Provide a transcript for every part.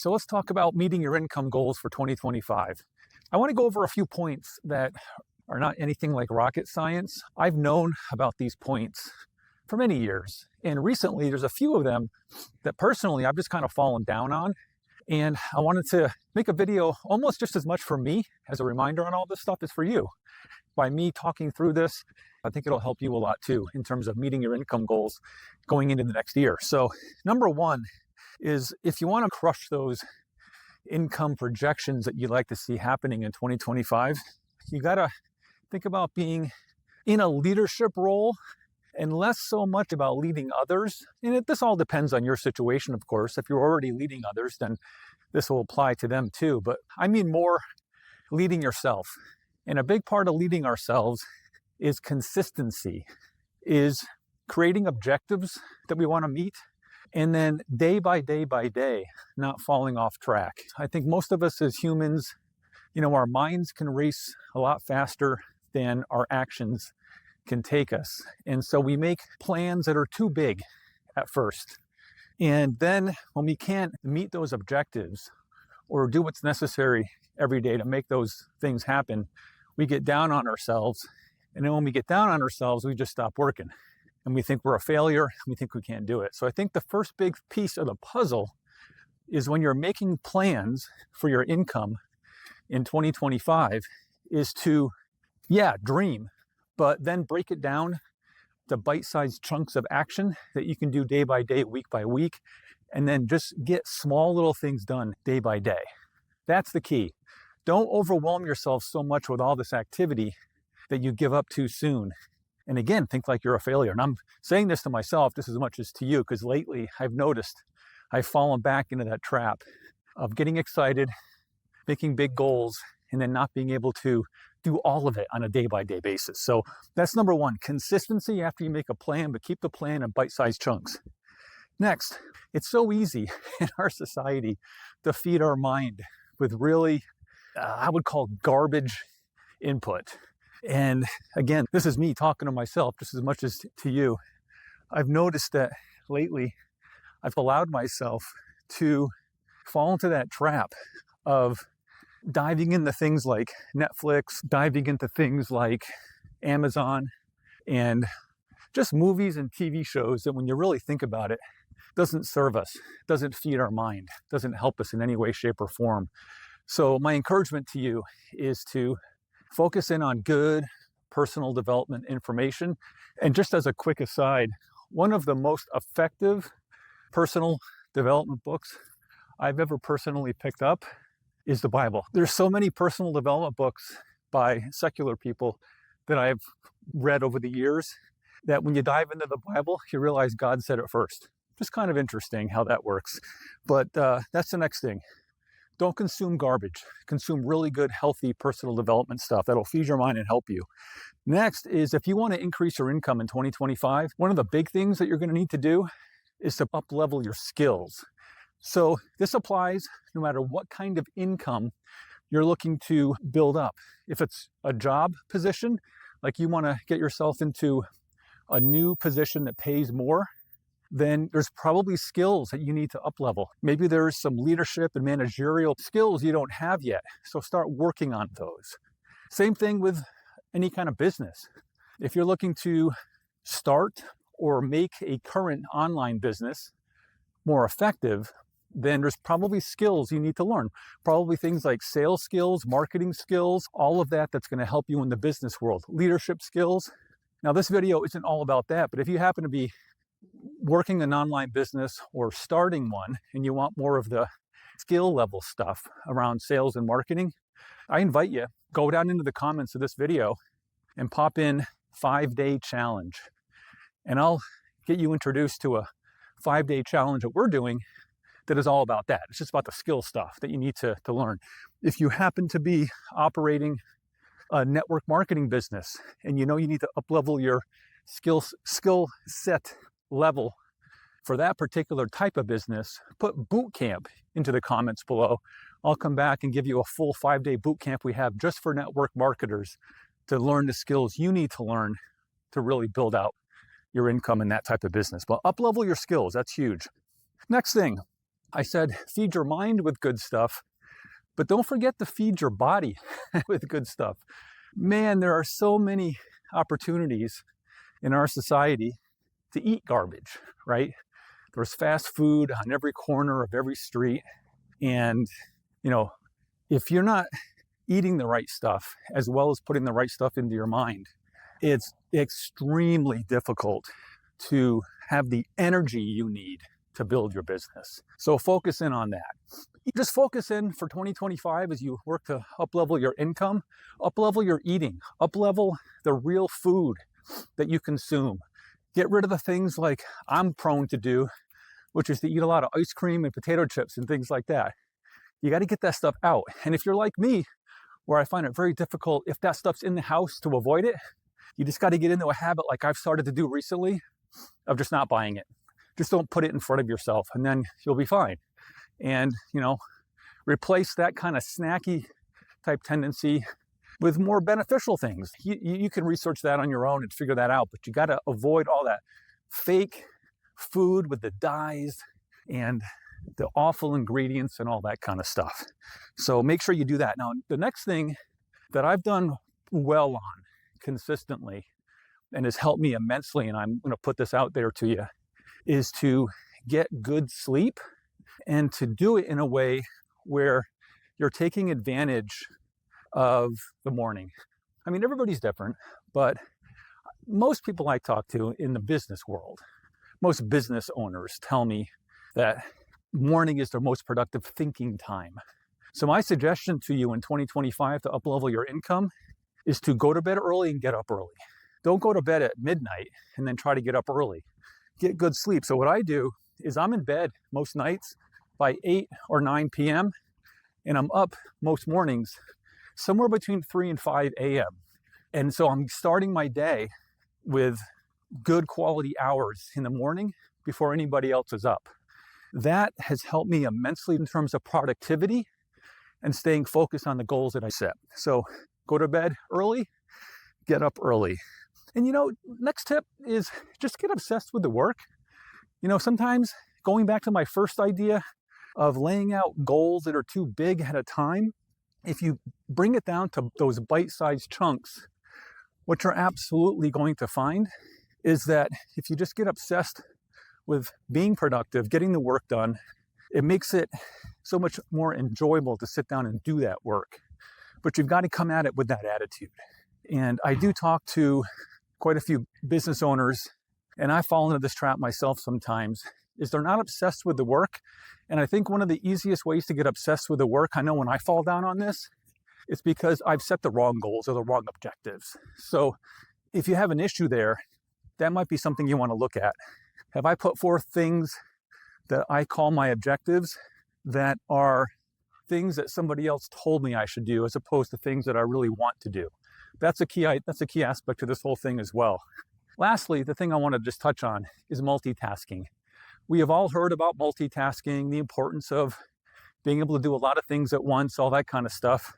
So let's talk about meeting your income goals for 2025. I want to go over a few points that are not anything like rocket science. I've known about these points for many years. And recently, there's a few of them that personally I've just kind of fallen down on. And I wanted to make a video almost just as much for me as a reminder on all this stuff as for you. By me talking through this, I think it'll help you a lot too in terms of meeting your income goals going into the next year. So number one is if you want to crush those income projections that you'd like to see happening in 2025, you got to think about being in a leadership role and less so much about leading others. And this all depends on your situation, of course. If you're already leading others, then this will apply to them too. But I mean more leading yourself. And a big part of leading ourselves is consistency, is creating objectives that we want to meet, and then day by day, not falling off track. I think most of us as humans, our minds can race a lot faster than our actions can take us. And so we make plans that are too big at first. And then when we can't meet those objectives or do what's necessary every day to make those things happen, we get down on ourselves. And then when we get down on ourselves, we just stop working. And we think we're a failure. We think we can't do it. So I think the first big piece of the puzzle is when you're making plans for your income in 2025 is to, dream, but then break it down to bite-sized chunks of action that you can do day by day, week by week, and then just get small little things done day by day. That's the key. Don't overwhelm yourself so much with all this activity that you give up too soon. And again, think like you're a failure. And I'm saying this to myself just as much as to you, because lately I've noticed I've fallen back into that trap of getting excited, making big goals, and then not being able to do all of it on a day-by-day basis. So that's number one, consistency after you make a plan, but keep the plan in bite-sized chunks. Next, it's so easy in our society to feed our mind with really, I would call garbage input. And again, this is me talking to myself just as much as to you. I've noticed that lately I've allowed myself to fall into that trap of diving into things like Netflix, diving into things like Amazon, and just movies and TV shows that when you really think about it, doesn't serve us, doesn't feed our mind, doesn't help us in any way, shape, or form. So my encouragement to you is to focus in on good personal development information. And just as a quick aside, one of the most effective personal development books I've ever personally picked up is the Bible. There's so many personal development books by secular people that I've read over the years that when you dive into the Bible, you realize God said it first. Just kind of interesting how that works. But that's the next thing. Don't consume garbage. Consume really good, healthy personal development stuff that'll feed your mind and help you. Next is if you want to increase your income in 2025, one of the big things that you're going to need to do is to up-level your skills. So this applies no matter what kind of income you're looking to build up. If it's a job position, like you want to get yourself into a new position that pays more, then there's probably skills that you need to up-level. Maybe there's some leadership and managerial skills you don't have yet, so start working on those. Same thing with any kind of business. If you're looking to start or make a current online business more effective, then there's probably skills you need to learn. Probably things like sales skills, marketing skills, all of that's going to help you in the business world. Leadership skills. Now, this video isn't all about that, but if you happen to be working an online business or starting one and you want more of the skill level stuff around sales and marketing, I invite you, go down into the comments of this video and pop in 5-day challenge. And I'll get you introduced to a 5-day challenge that we're doing that is all about that. It's just about the skill stuff that you need to learn. If you happen to be operating a network marketing business and you need to up-level your skill set level for that particular type of business, put boot camp into the comments below. I'll come back and give you a full 5-day boot camp we have just for network marketers to learn the skills you need to learn to really build out your income in that type of business. But up-level your skills, that's huge. Next thing, I said, feed your mind with good stuff, but don't forget to feed your body with good stuff. Man, there are so many opportunities in our society to eat garbage, right? There's fast food on every corner of every street. And, if you're not eating the right stuff, as well as putting the right stuff into your mind, it's extremely difficult to have the energy you need to build your business. So focus in on that. You just focus in for 2025 as you work to up-level your income, up-level your eating, up-level the real food that you consume. Get rid of the things like I'm prone to do, which is to eat a lot of ice cream and potato chips and things like that. You got to get that stuff out. And if you're like me, where I find it very difficult, if that stuff's in the house, to avoid it, you just got to get into a habit like I've started to do recently of just not buying it. Just don't put it in front of yourself, and then you'll be fine. And, replace that kind of snacky type tendency with more beneficial things. You can research that on your own and figure that out, but you got to avoid all that fake food with the dyes and the awful ingredients and all that kind of stuff. So make sure you do that. Now, the next thing that I've done well on consistently and has helped me immensely, and I'm going to put this out there to you, is to get good sleep and to do it in a way where you're taking advantage of the morning. I mean, everybody's different, but most people I talk to in the business world, most business owners tell me that morning is their most productive thinking time. So my suggestion to you in 2025 to up-level your income is to go to bed early and get up early. Don't go to bed at midnight and then try to get up early. Get good sleep. So what I do is I'm in bed most nights by 8 or 9 p.m. and I'm up most mornings somewhere between 3 and 5 a.m. And so I'm starting my day with good quality hours in the morning before anybody else is up. That has helped me immensely in terms of productivity and staying focused on the goals that I set. So go to bed early, get up early. And next tip is just get obsessed with the work. Sometimes going back to my first idea of laying out goals that are too big at a time, if you bring it down to those bite-sized chunks, what you're absolutely going to find is that if you just get obsessed with being productive, getting the work done, it makes it so much more enjoyable to sit down and do that work. But you've got to come at it with that attitude. And I do talk to quite a few business owners, and I fall into this trap myself sometimes, is they're not obsessed with the work. And I think one of the easiest ways to get obsessed with the work, I know when I fall down on this, it's because I've set the wrong goals or the wrong objectives. So if you have an issue there, that might be something you want to look at. Have I put forth things that I call my objectives that are things that somebody else told me I should do as opposed to things that I really want to do? That's a key aspect to this whole thing as well. Lastly, the thing I want to just touch on is multitasking. We have all heard about multitasking, the importance of being able to do a lot of things at once, all that kind of stuff.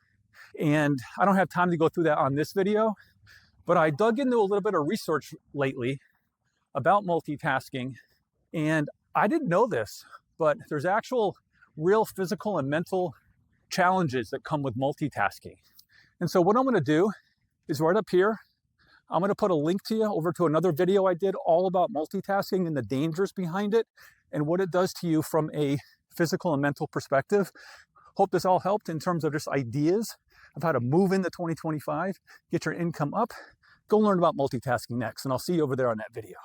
And I don't have time to go through that on this video, but I dug into a little bit of research lately about multitasking, and I didn't know this, but there's actual real physical and mental challenges that come with multitasking. And so what I'm going to do is right up here, I'm going to put a link to you over to another video I did all about multitasking and the dangers behind it and what it does to you from a physical and mental perspective. Hope this all helped in terms of just ideas of how to move into 2025, get your income up. Go learn about multitasking next, and I'll see you over there on that video.